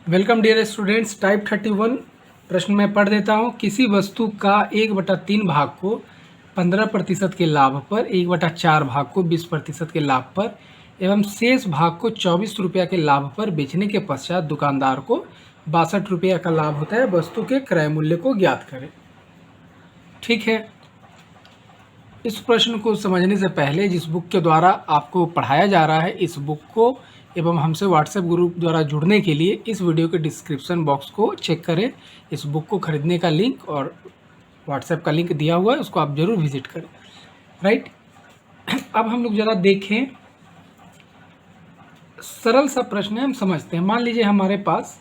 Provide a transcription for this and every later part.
Welcome dear students. Type 31 प्रश्न मैं पढ़ देता हूँ। किसी वस्तु का 1/3 भाग को 15% के लाभ पर, 1/4 भाग को 20% के लाभ पर एवं शेष भाग को 24 रुपया के लाभ पर बेचने के पश्चात दुकानदार को 62 रुपया का लाभ होता है। वस्तु के क्रय मूल्य को ज्ञात करें। ठीक है, इस प्रश्न को समझने से पहले जिस बुक के द्वारा आपको पढ़ाया जा रहा है, इस बुक को एवं हमसे व्हाट्सएप ग्रुप द्वारा जुड़ने के लिए इस वीडियो के डिस्क्रिप्शन बॉक्स को चेक करें। इस बुक को खरीदने का लिंक और व्हाट्सएप का लिंक दिया हुआ है, उसको आप ज़रूर विजिट करें। राइट, अब हम लोग ज़रा देखें, सरल सा प्रश्न है, हम समझते हैं। मान लीजिए हमारे पास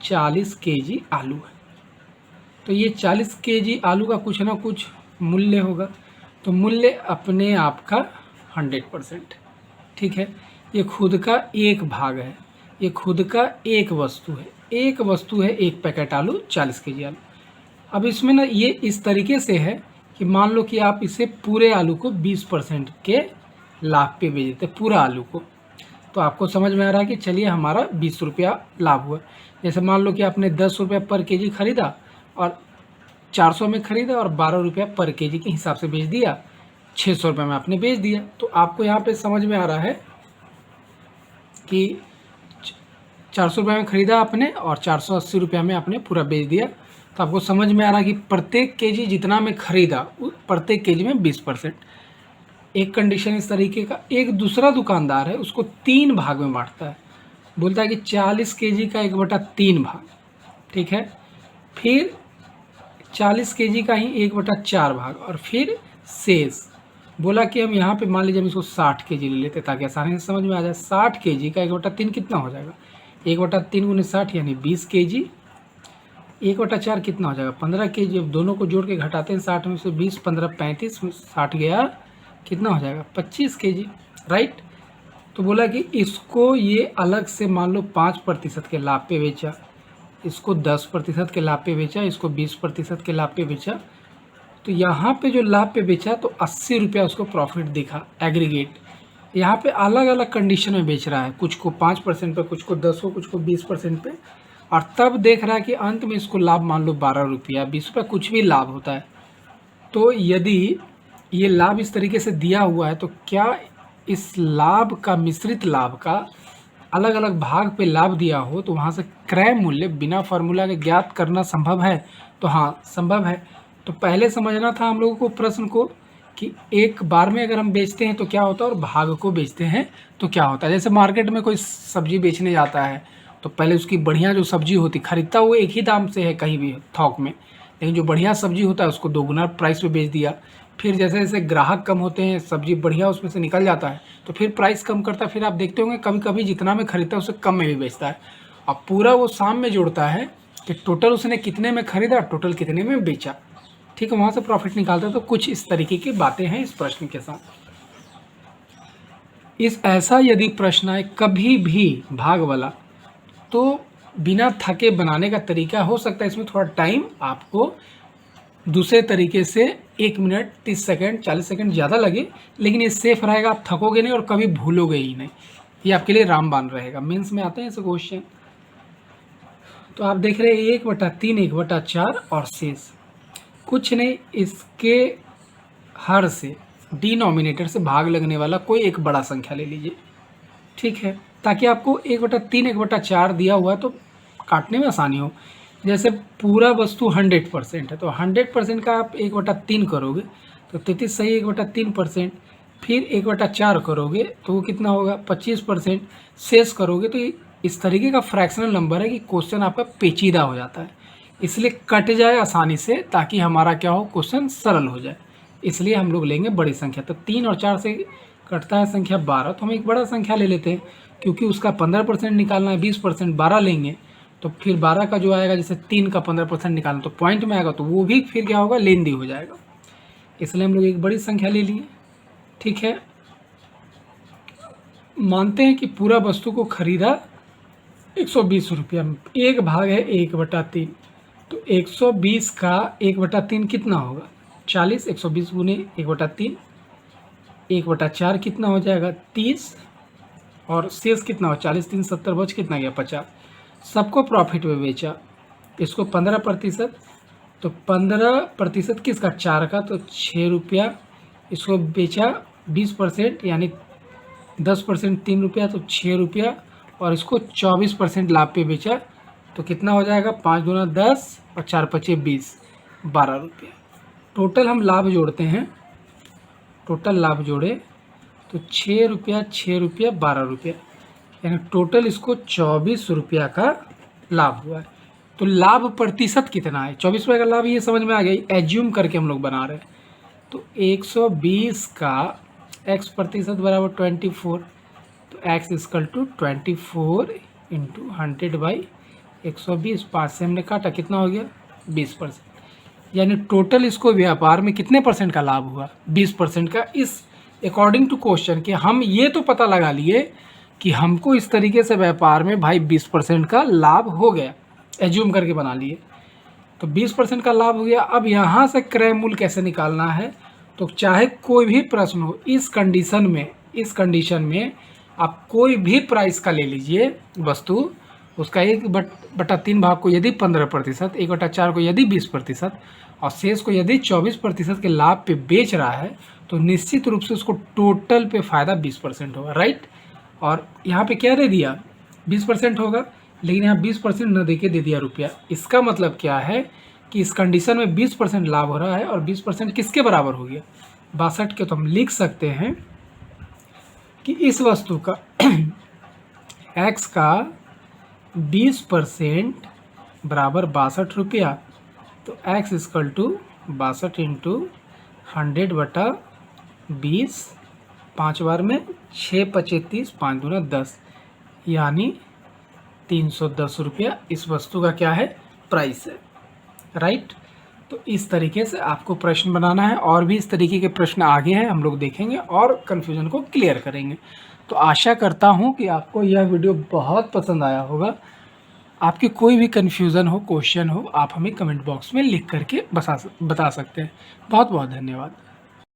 40 केजी आलू है, तो ये 40 केजी आलू का कुछ ना कुछ मूल्य होगा। तो मूल्य अपने आप का 100%। ठीक है, ये खुद का एक भाग है, ये खुद का एक वस्तु है, एक पैकेट आलू, 40 केजी आलू। अब इसमें ना ये इस तरीके से है कि मान लो कि आप इसे पूरे आलू को 20% के लाभ पे बेच देते, पूरा आलू को, तो आपको समझ में आ रहा है कि चलिए हमारा 20 रुपया लाभ हुआ। जैसे मान लो कि आपने 10 रुपया पर केजी खरीदा और 400 में खरीदा और 12 रुपया पर केजी के हिसाब से बेच दिया, 600 रुपये में आपने बेच दिया। तो आपको यहाँ पे समझ में आ रहा है कि 400 रुपये में ख़रीदा आपने और 480 रुपये में आपने पूरा बेच दिया। तो आपको समझ में आ रहा है कि प्रत्येक केजी जितना में ख़रीदा, प्रत्येक केजी में 20%। एक कंडीशन इस तरीके का। एक दूसरा दुकानदार है, उसको 3 भाग में बांटता है, बोलता है कि 40 केजी का 1/3 भाग। ठीक है, फिर 40 केजी का ही 1/4 भाग और फिर शेष। बोला कि हम यहाँ पे मान लीजिए हम इसको 60 केजी ले लेते ताकि आसानी से समझ में आ जाए। 60 केजी का 1/3 कितना हो जाएगा? 1/3 × 60 यानी 20 केजी। 1/4 कितना हो जाएगा? 15 केजी। अब दोनों को जोड़ के घटाते हैं, 60 में से 20, 15, 35, 60 गया, कितना हो जाएगा? 25 केजी। राइट, तो बोला कि इसको ये अलग से मान लो 5% के लाभ पे बेचा, इसको 10% के लाभ पे बेचा, इसको 20% के लाभ पे बेचा। तो यहाँ पे जो लाभ पे बेचा तो 80 रुपया उसको प्रॉफिट दिखा एग्रीगेट। यहाँ पे अलग अलग कंडीशन में बेच रहा है, कुछ को 5% पे, कुछ को 10 को, कुछ को 20% पे, और तब देख रहा है कि अंत में इसको लाभ मान लो 12 रुपया, 20 रुपया, कुछ भी लाभ होता है। तो यदि ये लाभ इस तरीके से दिया हुआ है तो क्या इस लाभ का, मिश्रित लाभ का अलग अलग भाग पे लाभ दिया हो तो वहाँ से क्रय मूल्य बिना फार्मूला के ज्ञात करना संभव है? तो हाँ, संभव है। तो पहले समझना था हम लोगों को प्रश्न को कि एक बार में अगर हम बेचते हैं तो क्या होता है और भाग को बेचते हैं तो क्या होता है। जैसे मार्केट में कोई सब्जी बेचने जाता है तो पहले उसकी बढ़िया जो सब्जी होती, खरीदता वो एक ही दाम से है कहीं भी थोक में, लेकिन जो बढ़िया सब्जी होता है उसको 2 गुना प्राइस पे बेच दिया। फिर जैसे जैसे ग्राहक कम होते हैं, सब्जी बढ़िया उसमें से निकल जाता है तो फिर प्राइस कम करता है। फिर आप देखते होंगे कभी कभी जितना में खरीदता है उससे कम में भी बेचता है। अब पूरा वो शाम में जोड़ता है कि टोटल उसने कितने में खरीदा, टोटल कितने में बेचा। ठीक है, वहाँ से प्रॉफिट निकालता है। तो कुछ इस तरीके की बातें हैं इस प्रश्न के साथ। ऐसा यदि प्रश्न आए कभी भी भाग वाला, तो बिना थके बनाने का तरीका हो सकता है इसमें थोड़ा टाइम आपको दूसरे तरीके से 1 मिनट 30 सेकंड 40 सेकंड ज़्यादा लगे, लेकिन ये सेफ रहेगा, आप थकोगे नहीं और कभी भूलोगे ही नहीं। ये आपके लिए रामबाण रहेगा। मेंस में आते हैं ऐसे क्वेश्चन। तो आप देख रहे हैं 1/3, 1/4 और शेष कुछ नहीं, इसके हर से, डिनोमिनेटर से भाग लगने वाला कोई एक बड़ा संख्या ले लीजिए। ठीक है, ताकि आपको 1/3, 1/4 दिया हुआ तो काटने में आसानी हो। जैसे पूरा वस्तु 100% है तो 100% का आप 1/3 करोगे तो 33 सही 1/3%। फिर 1/4 करोगे तो वो कितना होगा? 25%। शेष करोगे तो इस तरीके का फ्रैक्शनल नंबर है कि क्वेश्चन आपका पेचीदा हो जाता है, इसलिए कट जाए आसानी से ताकि हमारा क्या हो, क्वेश्चन सरल हो जाए। इसलिए हम लोग लेंगे बड़ी संख्या। तो 3 और 4 से कटता है संख्या 12, तो हम एक बड़ा संख्या ले लेते हैं क्योंकि उसका 15% निकालना है, 20% 12 लेंगे तो फिर 12 का जो आएगा, जैसे 3 का 15% निकालना तो पॉइंट में आएगा, तो वो भी फिर क्या होगा, लेंदी हो जाएगा। इसलिए हम लोग एक बड़ी संख्या ले लिए। ठीक है, मानते हैं कि पूरा वस्तु को खरीदा 120 रुपया में, एक भाग है 1/3, तो 120 का 1/3 कितना होगा? 40। 120 गुने 1/3, 1/4 कितना हो जाएगा? 30, और शेष कितना हो? 40, 3, 70 बच कितना गया? 50। सबको प्रॉफिट में बेचा, इसको 15%, तो 15% किसका, 4 का, तो 6 रुपया। इसको बेचा 20% यानी 10% 3 रुपया, तो 6 रुपया, और इसको 24% लाभ पे बेचा, तो कितना हो जाएगा, 5 दूना 10 और 4 पचे 20, 12 रुपया। टोटल हम लाभ जोड़ते हैं, टोटल लाभ जोड़े तो 6 रुपया 6 रुपया 12 रुपया, यानी टोटल इसको 24 रुपया का लाभ हुआ है। तो लाभ प्रतिशत कितना है, 24 रुपये का लाभ, ये समझ में आ गया, एज्यूम करके हम लोग बना रहे हैं। तो 120 का x प्रतिशत बराबर 24, तो x इक्वल टू 24 इंटू 100/120, 5 से हमने काटा, कितना हो गया, 20%। यानी टोटल इसको व्यापार में कितने परसेंट का लाभ हुआ, 20% का। इस अकॉर्डिंग टू क्वेश्चन कि हम ये तो पता लगा लिए कि हमको इस तरीके से व्यापार में भाई 20% का लाभ हो गया, एज्यूम करके बना लिए, तो 20% का लाभ हो गया। अब यहाँ से क्रय मूल्य कैसे निकालना है, तो चाहे कोई भी प्रश्न हो, इस कंडीशन में आप कोई भी प्राइस का ले लीजिए वस्तु, उसका 1/3 भाग को यदि 15%, 1/4 को यदि 20% और शेष को यदि 24% के लाभ पे बेच रहा है, तो निश्चित रूप से उसको टोटल पे फ़ायदा 20% होगा, राइट। और यहाँ पे क्या दे दिया, 20% होगा, लेकिन यहाँ 20% न दे के दे दिया रुपया। इसका मतलब क्या है कि इस कंडीशन में 20% लाभ हो रहा है, और 20% किसके बराबर हो गया, 62 के। तो हम लिख सकते हैं कि इस वस्तु का x का 20% बराबर 62 रुपया, तो x इक्वल टू 62 इंटू 100/20, 5 बार में 6 पचे 30, 5 दूना 10, यानी 310 रुपया इस वस्तु का क्या है, प्राइस है, राइट। तो इस तरीके से आपको प्रश्न बनाना है, और भी इस तरीके के प्रश्न आगे हैं, हम लोग देखेंगे और कन्फ्यूज़न को क्लियर करेंगे। तो आशा करता हूँ कि आपको यह वीडियो बहुत पसंद आया होगा। आपकी कोई भी कन्फ्यूज़न हो, क्वेश्चन हो, आप हमें कमेंट बॉक्स में लिख करके बता सकते हैं। बहुत बहुत धन्यवाद।